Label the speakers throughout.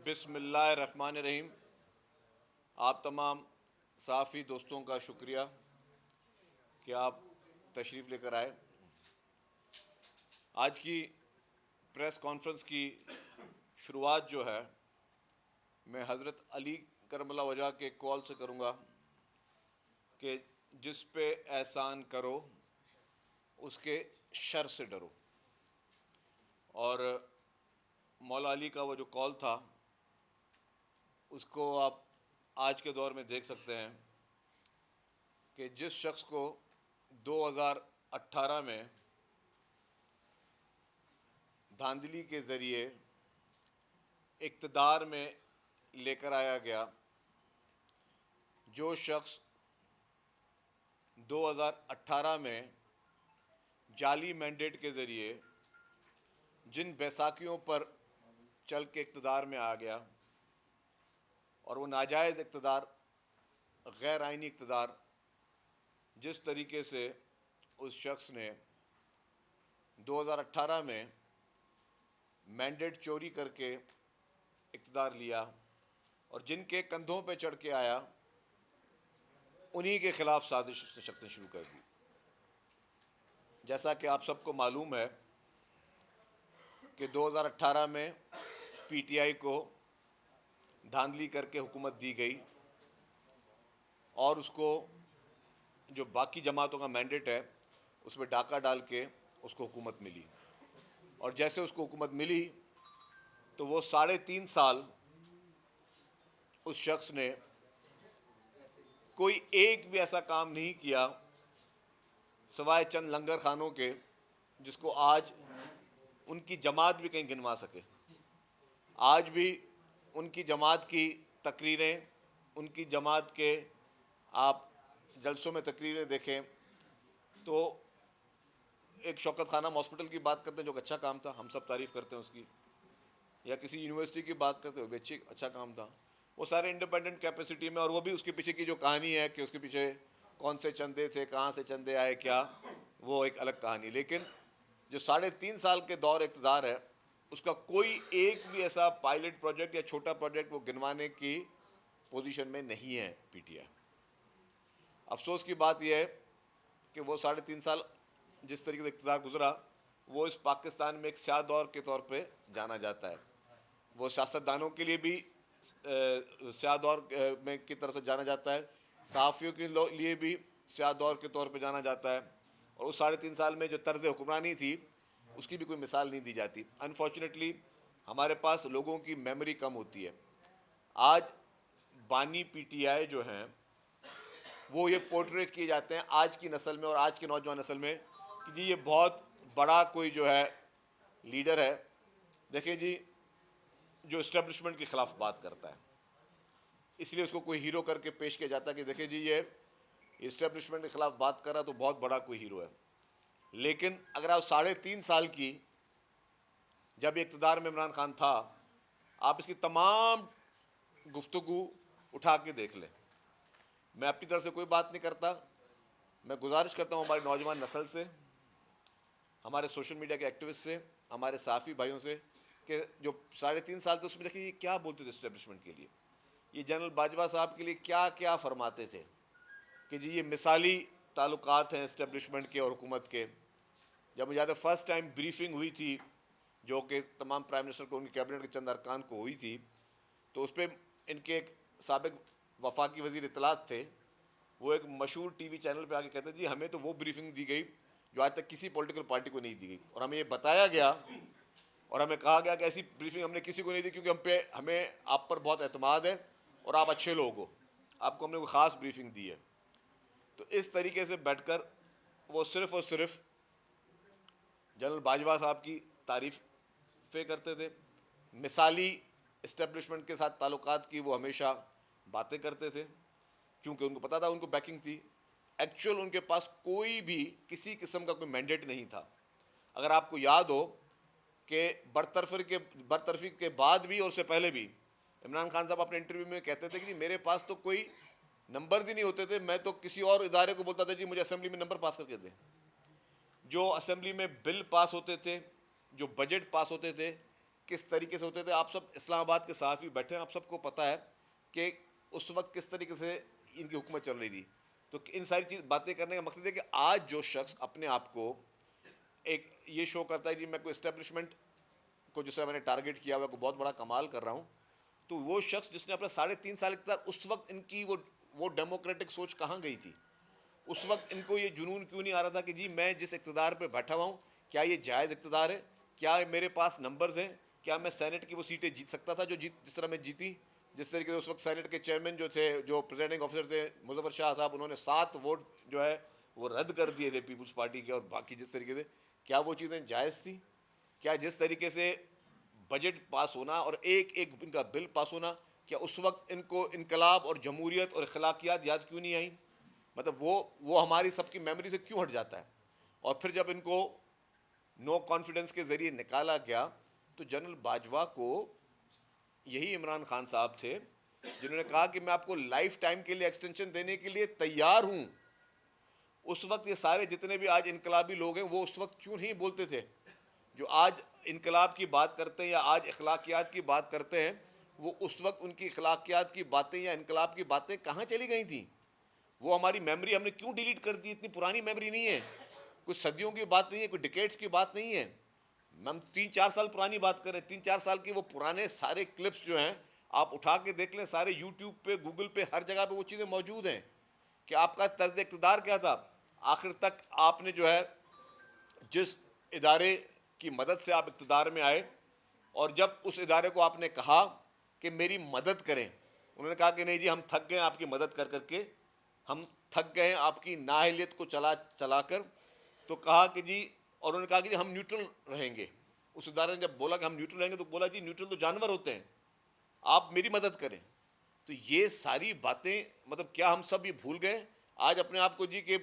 Speaker 1: بسم اللہ الرحمن الرحیم۔ آپ تمام صحافی دوستوں کا شکریہ کہ آپ تشریف لے کر آئے۔ آج کی پریس کانفرنس کی شروعات جو ہے میں حضرت علی کرم اللہ وجہ کے کال سے کروں گا کہ جس پہ احسان کرو اس کے شر سے ڈرو۔ اور مولا علی کا وہ جو کال تھا اس کو آپ آج کے دور میں دیکھ سکتے ہیں کہ جس شخص کو 2018 میں دھاندلی کے ذریعے اقتدار میں لے کر آیا گیا، جو شخص 2018 میں جعلی مینڈیٹ کے ذریعے جن بیساکھیوں پر چل کے اقتدار میں آ گیا، اور وہ ناجائز اقتدار، غیر آئینی اقتدار، جس طریقے سے اس شخص نے 2018 میں مینڈیٹ چوری کر کے اقتدار لیا اور جن کے کندھوں پہ چڑھ کے آیا، انہی کے خلاف سازش اس نے شخص نے شروع کر دی۔ جیسا کہ آپ سب کو معلوم ہے کہ 2018 میں پی ٹی آئی کو دھاندلی کر کے حکومت دی گئی اور اس کو جو باقی جماعتوں کا مینڈیٹ ہے اس میں ڈاکہ ڈال کے اس کو حکومت ملی، اور جیسے اس کو حکومت ملی تو وہ 3.5 سال اس شخص نے کوئی ایک بھی ایسا کام نہیں کیا سوائے چند لنگر خانوں کے جس کو آج ان کی جماعت بھی کہیں گنوا سکے۔ آج بھی ان کی جماعت کی تقریریں، ان کی جماعت کے آپ جلسوں میں تقریریں دیکھیں تو ایک شوکت خانم ہاسپٹل کی بات کرتے ہیں جو ایک اچھا کام تھا، ہم سب تعریف کرتے ہیں اس کی، یا کسی یونیورسٹی کی بات کرتے ہیں وہ بھی اچھا کام تھا، وہ سارے انڈیپینڈنٹ کیپیسٹی میں، اور وہ بھی اس کے پیچھے کی جو کہانی ہے کہ اس کے پیچھے کون سے چندے تھے، کہاں سے چندے آئے، کیا، وہ ایک الگ کہانی۔ لیکن جو 3.5 سال کے دور اقتدار ہے اس کا کوئی ایک بھی ایسا پائلٹ پروجیکٹ یا چھوٹا پروجیکٹ وہ گنوانے کی پوزیشن میں نہیں ہے پی ٹی آئی۔ افسوس کی بات یہ ہے کہ وہ 3.5 سال جس طریقے سے اقتدار گزرا وہ اس پاکستان میں ایک سیاہ دور کے طور پہ جانا جاتا ہے۔ وہ سیاستدانوں کے لیے بھی سیاہ دور میں کی طرف سے جانا جاتا ہے، صحافیوں کے لیے بھی سیاہ دور کے طور پہ جانا جاتا ہے، اور اس 3.5 سال میں جو طرز حکمرانی تھی اس کی بھی کوئی مثال نہیں دی جاتی۔ انفارچونیٹلی ہمارے پاس لوگوں کی میموری کم ہوتی ہے۔ آج بانی پی ٹی آئی جو ہیں وہ یہ پورٹریٹ کیے جاتے ہیں آج کی نسل میں اور آج کی نوجوان نسل میں کہ جی یہ بہت بڑا کوئی جو ہے لیڈر ہے، دیکھیں جی جو اسٹیبلشمنٹ کے خلاف بات کرتا ہے، اس لیے اس کو کوئی ہیرو کر کے پیش کیا جاتا ہے کہ دیکھیں جی یہ اسٹیبلشمنٹ کے خلاف بات کر رہا تو بہت بڑا کوئی ہیرو ہے۔ لیکن اگر آپ 3.5 سال کی جب اقتدار میں عمران خان تھا، آپ اس کی تمام گفتگو اٹھا کے دیکھ لیں۔ میں اپنی طرف سے کوئی بات نہیں کرتا، میں گزارش کرتا ہوں ہماری نوجوان نسل سے، ہمارے سوشل میڈیا کے ایکٹیوسٹ سے، ہمارے صحافی بھائیوں سے کہ جو 3.5 سال تھے اس میں دیکھیں یہ کیا بولتے تھے اسٹیبلشمنٹ کے لیے، یہ جنرل باجوہ صاحب کے لیے کیا کیا فرماتے تھے کہ جی یہ مثالی تعلقات ہیں اسٹیبلشمنٹ کے اور حکومت کے۔ جب مجھے یاد ہے فرسٹ ٹائم بریفنگ ہوئی تھی جو کہ تمام پرائم منسٹر کو، ان کی کیبنٹ کے چند ارکان کو ہوئی تھی، تو اس پہ ان کے ایک سابق وفاقی وزیر اطلاعات تھے، وہ ایک مشہور ٹی وی چینل پہ آ کے کہتے ہیں جی ہمیں تو وہ بریفنگ دی گئی جو آج تک کسی پولیٹیکل پارٹی کو نہیں دی گئی، اور ہمیں یہ بتایا گیا اور ہمیں کہا گیا کہ ایسی بریفنگ ہم نے کسی کو نہیں دی کیونکہ ہمیں آپ پر بہت اعتماد ہے اور آپ اچھے لوگ ہو، آپ کو ہم نے کوئی خاص بریفنگ دی ہے۔ تو اس طریقے سے بیٹھ کر وہ صرف اور صرف جنرل باجوہ صاحب کی تعریفیں کرتے تھے، مثالی اسٹیبلشمنٹ کے ساتھ تعلقات کی وہ ہمیشہ باتیں کرتے تھے کیونکہ ان کو پتہ تھا ان کو بیکنگ تھی۔ ایکچوئل ان کے پاس کوئی بھی کسی قسم کا کوئی مینڈیٹ نہیں تھا۔ اگر آپ کو یاد ہو کہ برطرفی کے بعد بھی اور اس سے پہلے بھی عمران خان صاحب اپنے انٹرویو میں کہتے تھے کہ جی میرے پاس تو کوئی نمبرز ہی نہیں ہوتے تھے، میں تو کسی اور ادارے کو بولتا تھا جی مجھے اسمبلی میں نمبر پاس کر کے دیں۔ جو اسمبلی میں بل پاس ہوتے تھے، جو بجٹ پاس ہوتے تھے، کس طریقے سے ہوتے تھے. آپ سب اسلام آباد کے صحافی بیٹھے ہیں, آپ سب کو پتہ ہے کہ اس وقت کس طریقے سے ان کی حکومت چل رہی تھی. تو ان ساری باتیں کرنے کا مقصد ہے کہ آج جو شخص اپنے آپ کو ایک یہ شو کرتا ہے جی میں کوئی اسٹیبلشمنٹ کو جس طرح میں نے ٹارگیٹ کیا ہوا, کوئی بہت بڑا کمال کر رہا ہوں, تو وہ شخص جس نے اپنا 3.5 سال اقتدار, اس وقت ان کی وہ ڈیموکریٹک سوچ کہاں گئی تھی؟ اس وقت ان کو یہ جنون کیوں نہیں آ رہا تھا کہ جی میں جس اقتدار پہ بیٹھا ہوا ہوں کیا یہ جائز اقتدار ہے, کیا میرے پاس نمبرز ہیں, کیا میں سینٹ کی وہ سیٹیں جیت سکتا تھا جو جس طرح میں جیتی. جس طریقے سے اس وقت سینٹ کے چیئرمین جو تھے, جو پریزائڈنگ آفیسر تھے مظفر شاہ صاحب, انہوں نے 7 ووٹ جو ہے وہ رد کر دیے تھے پیپلز پارٹی کے, اور باقی جس طریقے سے, کیا وہ چیزیں جائز تھیں؟ کیا جس طریقے سے بجٹ پاس ہونا اور ایک ان کا بل پاس ہونا, کیا اس وقت ان کو انقلاب اور جمہوریت اور اخلاقیات یاد کیوں نہیں آئیں؟ مطلب وہ ہماری سب کی میموری سے کیوں ہٹ جاتا ہے؟ اور پھر جب ان کو نو کانفیڈنس کے ذریعے نکالا گیا تو جنرل باجوہ کو یہی عمران خان صاحب تھے جنہوں نے کہا کہ میں آپ کو لائف ٹائم کے لیے ایکسٹینشن دینے کے لیے تیار ہوں. اس وقت یہ سارے جتنے بھی آج انقلابی لوگ ہیں وہ اس وقت کیوں نہیں بولتے تھے؟ جو آج انقلاب کی بات کرتے ہیں یا آج اخلاقیات کی بات کرتے ہیں, وہ اس وقت ان کی اخلاقیات کی باتیں یا انقلاب کی باتیں کہاں چلی گئی تھیں؟ وہ ہماری میموری ہم نے کیوں ڈیلیٹ کر دی؟ اتنی پرانی میموری نہیں ہے, کوئی صدیوں کی بات نہیں ہے, کوئی ڈیکیڈز کی بات نہیں ہے. ہم 3-4 سال پرانی بات کریں, 3-4 سال کے وہ پرانے سارے کلپس جو ہیں آپ اٹھا کے دیکھ لیں, سارے یوٹیوب پہ, گوگل پہ, ہر جگہ پہ وہ چیزیں موجود ہیں کہ آپ کا طرز اقتدار کیا تھا. آخر تک آپ نے جو ہے جس ادارے کی مدد سے آپ اقتدار میں آئے, اور جب اس ادارے کو آپ نے کہا کہ میری مدد کریں, انہوں نے کہا کہ نہیں جی ہم تھک گئے آپ کی مدد کر کے, ہم تھک گئے آپ کی نااہلیت کو چلا کر. تو کہا کہ جی, اور انہوں نے کہا کہ جی ہم نیوٹرل رہیں گے. اس ادارے نے جب بولا کہ ہم نیوٹرل رہیں گے تو بولا جی نیوٹرل تو جانور ہوتے ہیں, آپ میری مدد کریں. تو یہ ساری باتیں مطلب کیا ہم سب یہ بھول گئے آج اپنے آپ کو جی کہ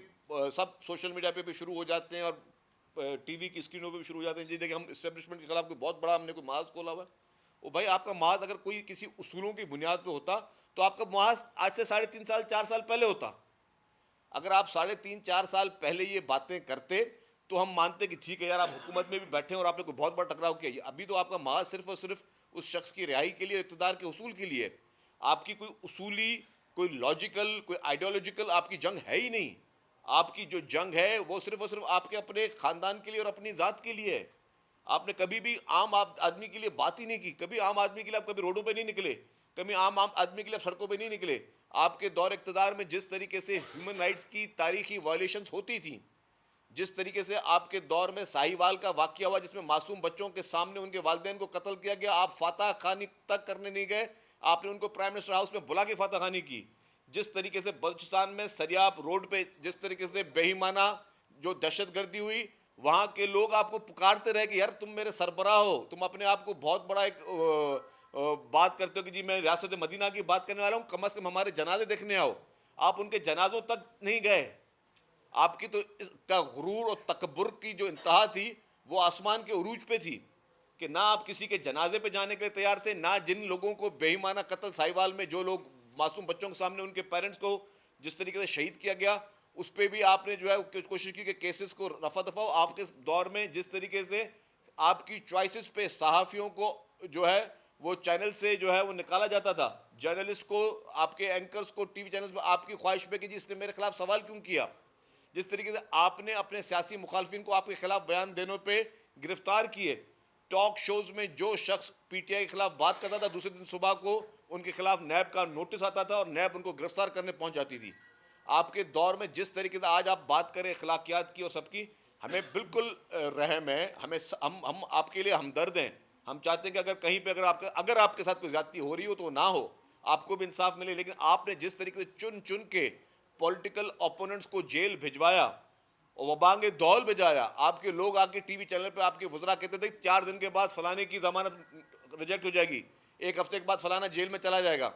Speaker 1: سب سوشل میڈیا پہ بھی شروع ہو جاتے ہیں اور ٹی وی کی اسکرینوں پہ بھی شروع ہو جاتے ہیں جی دیکھیں ہم اسٹیبلشمنٹ کے خلاف کوئی بہت بڑا ہم نے کوئی محاذ کھولا ہوا ہے. وہ بھائی آپ کا محاذ اگر کوئی کسی اصولوں کی بنیاد پہ ہوتا تو آپ کا محاذ آج سے 3.5 سال 4 سال پہلے ہوتا. اگر آپ 3.5-4 سال پہلے یہ باتیں کرتے تو ہم مانتے کہ ٹھیک ہے یار آپ حکومت میں بھی بیٹھے ہیں اور آپ نے کوئی بہت بڑا ٹکراؤ کیا. ابھی تو آپ کا محاذ صرف اور صرف اس شخص کی رہائی کے لیے, اقتدار کے حصول کے لیے. آپ کی کوئی اصولی, کوئی لاجیکل, کوئی آئیڈیالوجیکل آپ کی جنگ ہے ہی نہیں. آپ کی جو جنگ ہے وہ صرف اور صرف آپ کے اپنے خاندان کے لیے اور اپنی ذات کے لیے ہے. آپ نے کبھی بھی عام آدمی کے لیے بات ہی نہیں کی. کبھی عام آدمی کے لیے آپ کبھی روڈوں پہ نہیں نکلے, کبھی عام آدمی کے لیے سڑکوں پہ نہیں نکلے. آپ کے دور اقتدار میں جس طریقے سے ہیومن رائٹس کی تاریخی وائلیشنز ہوتی تھیں, جس طریقے سے آپ کے دور میں ساہیوال کا واقعہ ہوا جس میں معصوم بچوں کے سامنے ان کے والدین کو قتل کیا گیا, آپ فاتح خوانی تک کرنے نہیں گئے, آپ نے ان کو پرائم منسٹر ہاؤس میں بلا کے فاتح خوانی کی. جس طریقے سے بلوچستان میں سریاب روڈ پہ جس طریقے سے بے ایمانہ جو دہشت گردی ہوئی, وہاں کے لوگ آپ کو پکارتے رہے کہ یار تم میرے سربراہ ہو, تم اپنے آپ کو بہت بڑا ایک بات کرتے ہو کہ جی میں ریاست مدینہ کی بات کرنے والا ہوں, کم از کم ہمارے جنازے دیکھنے آؤ. آپ ان کے جنازوں تک نہیں گئے. آپ کی تو کا غرور اور تکبر کی جو انتہا تھی وہ آسمان کے عروج پہ تھی کہ نہ آپ کسی کے جنازے پہ جانے کے لیے تیار تھے, نہ جن لوگوں کو بے ایمانہ قتل ساہیوال میں جو لوگ معصوم بچوں کے سامنے ان کے پیرنٹس کو جس طریقے سے شہید کیا گیا اس پہ بھی آپ نے جو ہے کوشش کی کہ کیسز کو رفع دفع ہو. آپ کے دور میں جس طریقے سے آپ کی چوائسز پہ صحافیوں کو جو ہے وہ چینل سے جو ہے وہ نکالا جاتا تھا, جرنلسٹ کو, آپ کے اینکرز کو ٹی وی چینلز میں آپ کی خواہش پہ کہ جی اس نے میرے خلاف سوال کیوں کیا. جس طریقے سے آپ نے اپنے سیاسی مخالفین کو آپ کے خلاف بیان دینے پہ گرفتار کیے. ٹاک شوز میں جو شخص پی ٹی آئی کے خلاف بات کرتا تھا دوسرے دن صبح کو ان کے خلاف نیب کا نوٹس آتا تھا اور نیب ان کو گرفتار کرنے پہنچ جاتی تھی. آپ کے دور میں جس طریقے سے آج آپ بات کریں اخلاقیات کی اور سب کی, ہمیں بالکل رحم ہے, ہم آپ کے لیے ہمدرد ہیں. ہم چاہتے ہیں کہ اگر کہیں پہ اگر آپ کے ساتھ کوئی زیادتی ہو رہی ہو تو وہ نہ ہو, آپ کو بھی انصاف ملے. لیکن آپ نے جس طریقے سے چن کے پولیٹیکل اپوننٹس کو جیل بھجوایا اور وہ بانگے دول بجایا, آپ کے لوگ آ کے ٹی وی چینل پہ آپ کے وزراء کہتے تھے 4 دن کے بعد فلانے کی ضمانت ریجیکٹ ہو جائے گی, 1 ہفتے کے بعد فلانا جیل میں چلا جائے گا.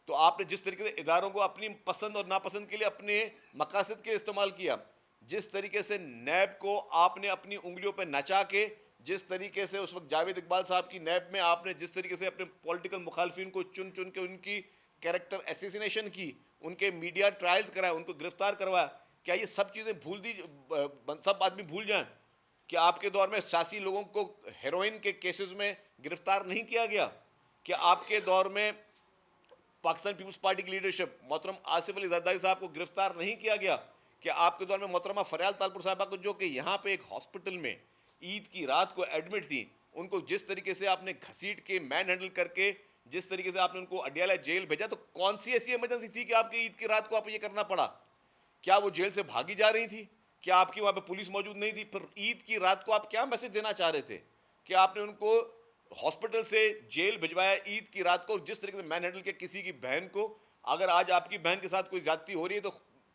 Speaker 1: تو آپ نے جس طریقے سے اداروں کو اپنی پسند اور ناپسند کے لیے اپنے مقاصد کے استعمال کیا, جس طریقے سے نیب کو آپ نے اپنی انگلیوں پہ نچا کے, جس طریقے سے اس وقت جاوید اقبال صاحب کی نیب میں آپ نے جس طریقے سے اپنے پولیٹیکل مخالفین کو چن کے ان کی کیریکٹر ایسیسینیشن کی, ان کے میڈیا ٹرائلز کرائے, ان کو گرفتار کروایا, کیا یہ سب چیزیں سب آدمی بھول جائیں کہ آپ کے دور میں سیاسی لوگوں کو ہیروئن کے کیسز میں گرفتار نہیں کیا گیا؟ کہ آپ کے دور میں پاکستان پیپلز پارٹی کی لیڈرشپ محترم آصف علی زرداری صاحب کو گرفتار نہیں کیا گیا؟ کہ آپ کے دور میں محترمہ فریال تالپور صاحبہ کو، جو کہ یہاں پہ ایک ہاسپٹل میں عید کی رات کو ایڈمٹ تھی، ان کو جس طریقے سے آپ نے گھسیٹ کے مین ہینڈل کر کے جس طریقے سے آپ نے ان کو اڈیالہ جیل بھیجا، تو کون سی ایسی ایمرجنسی تھی کہ آپ کی عید کی رات کو آپ یہ کرنا پڑا؟ کیا وہ جیل سے بھاگی جا رہی تھی؟ کیا آپ کی وہاں پہ پولیس موجود نہیں تھی؟ پھر عید کی رات کو آپ کیا میسج دینا چاہ رہے تھے کہ آپ نے ان کو ہاسپٹل سے جیل بھجوایا عید کی رات کو، جس طریقے سے مین ہینڈل کے کسی کی بہن کو؟ اگر آج آپ کی بہن کے ساتھ کوئی زیادتی ہو رہی ہے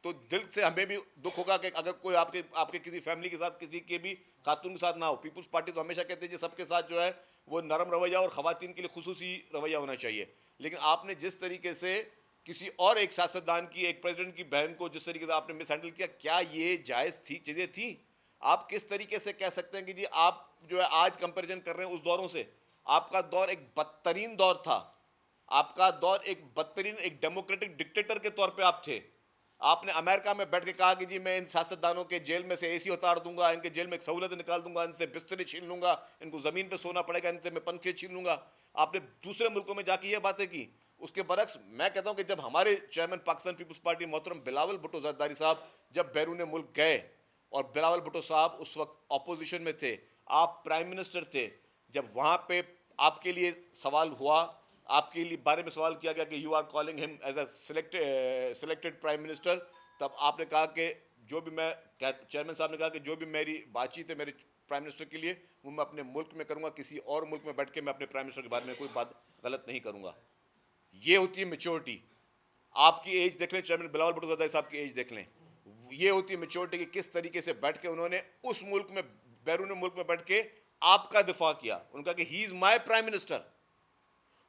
Speaker 1: تو دل سے ہمیں بھی دکھ ہوگا کہ اگر کوئی آپ کے کسی فیملی کے ساتھ، کسی کے بھی خاتون کے ساتھ نہ ہو۔ پیپلز پارٹی تو ہمیشہ کہتے ہیں کہ سب کے ساتھ جو ہے وہ نرم رویہ، اور خواتین کے لیے خصوصی رویہ ہونا چاہیے، لیکن آپ نے جس طریقے سے کسی اور ایک سیاستدان کی، ایک پریزیڈنٹ کی بہن کو جس طریقے سے آپ نے مس ہینڈل کیا، کیا یہ جائز تھی چیزیں تھیں؟ آپ کس طریقے سے کہہ سکتے ہیں کہ جی آپ جو ہے آج کمپیریزن کر رہے ہیں اس دوروں سے؟ آپ کا دور ایک بدترین دور تھا، آپ کا دور ایک بدترین، ایک ڈیموکریٹک ڈکٹیٹر کے طور پہ آپ تھے۔ آپ نے امریکہ میں بیٹھ کے کہا کہ جی میں ان سیاستدانوں کے جیل میں سے اے سی اتار دوں گا، ان کے جیل میں ایک سہولت نکال دوں گا، ان سے بسترے چھین لوں گا، ان کو زمین پہ سونا پڑے گا، ان سے میں پنکھے چھین لوں گا۔ آپ نے دوسرے ملکوں میں جا کے یہ باتیں کی۔ اس کے برعکس میں کہتا ہوں کہ جب ہمارے چیئرمین پاکستان پیپلز پارٹی محترم بلاول بھٹو زرداری صاحب جب بیرون ملک گئے، اور بلاول بھٹو صاحب اس وقت اپوزیشن میں تھے، آپ پرائم منسٹر تھے، جب وہاں پہ آپ کے لیے سوال ہوا، آپ کے لیے بارے میں سوال کیا گیا کہ یو آر کالنگ ہم as a selected prime minister, تب آپ نے کہا کہ جو بھی میں چیئرمین صاحب نے کہا کہ جو بھی میری بات چیت ہے میرے پرائم منسٹر کے لیے، وہ میں اپنے ملک میں کروں گا، کسی اور ملک میں بیٹھ کے میں اپنے پرائم منسٹر کے بارے میں کوئی بات غلط نہیں کروں گا۔ یہ ہوتی ہے میچورٹی۔ آپ کی ایج دیکھ لیں، چیئرمین بلاول بھٹو زرداری صاحب کی ایج دیکھ لیں، یہ ہوتی ہے میچورٹی کہ کس طریقے سے بیٹھ کے انہوں نے اس ملک میں، بیرون ملک میں بیٹھ کے آپ کا دفاع کیا۔ انہوں نے کہا کہ ہی از مائی پرائم منسٹر۔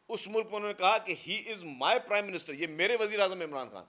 Speaker 1: اس ملک میں انہوں نے کہا کہ ہی از مائی پرائم منسٹر، یہ میرے وزیر اعظم عمران خان۔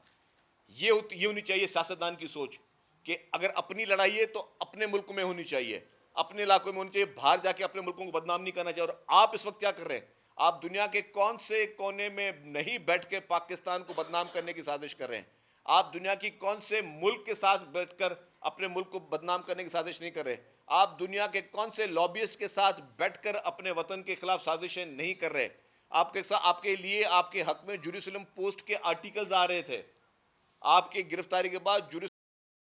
Speaker 1: یہ ہونی چاہیے سیاستدان کی سوچ کہ اگر اپنی لڑائی ہے تو اپنے ملک میں ہونی چاہیے، اپنے علاقوں میں ہونی چاہیے، باہر جا کے اپنے ملکوں کو بدنام نہیں کرنا چاہیے۔ اور آپ اس وقت کیا کر رہے ہیں؟ آپ دنیا کے کون سے کونے میں نہیں بیٹھ کے پاکستان کو بدنام کرنے کی سازش کر رہے ہیں؟ آپ دنیا کی کون سے ملک کے ساتھ بیٹھ کر اپنے ملک کو بدنام کرنے کی سازش نہیں کر رہے؟ آپ دنیا کے کون سے لابیسٹ کے ساتھ بیٹھ کر اپنے وطن کے خلاف سازشیں نہیں کر رہے؟ آپ کے لیے، آپ کے حق میں جیروسلم پوسٹ کے آرٹیکلز آ رہے تھے، آپ کی گرفتاری کے بعد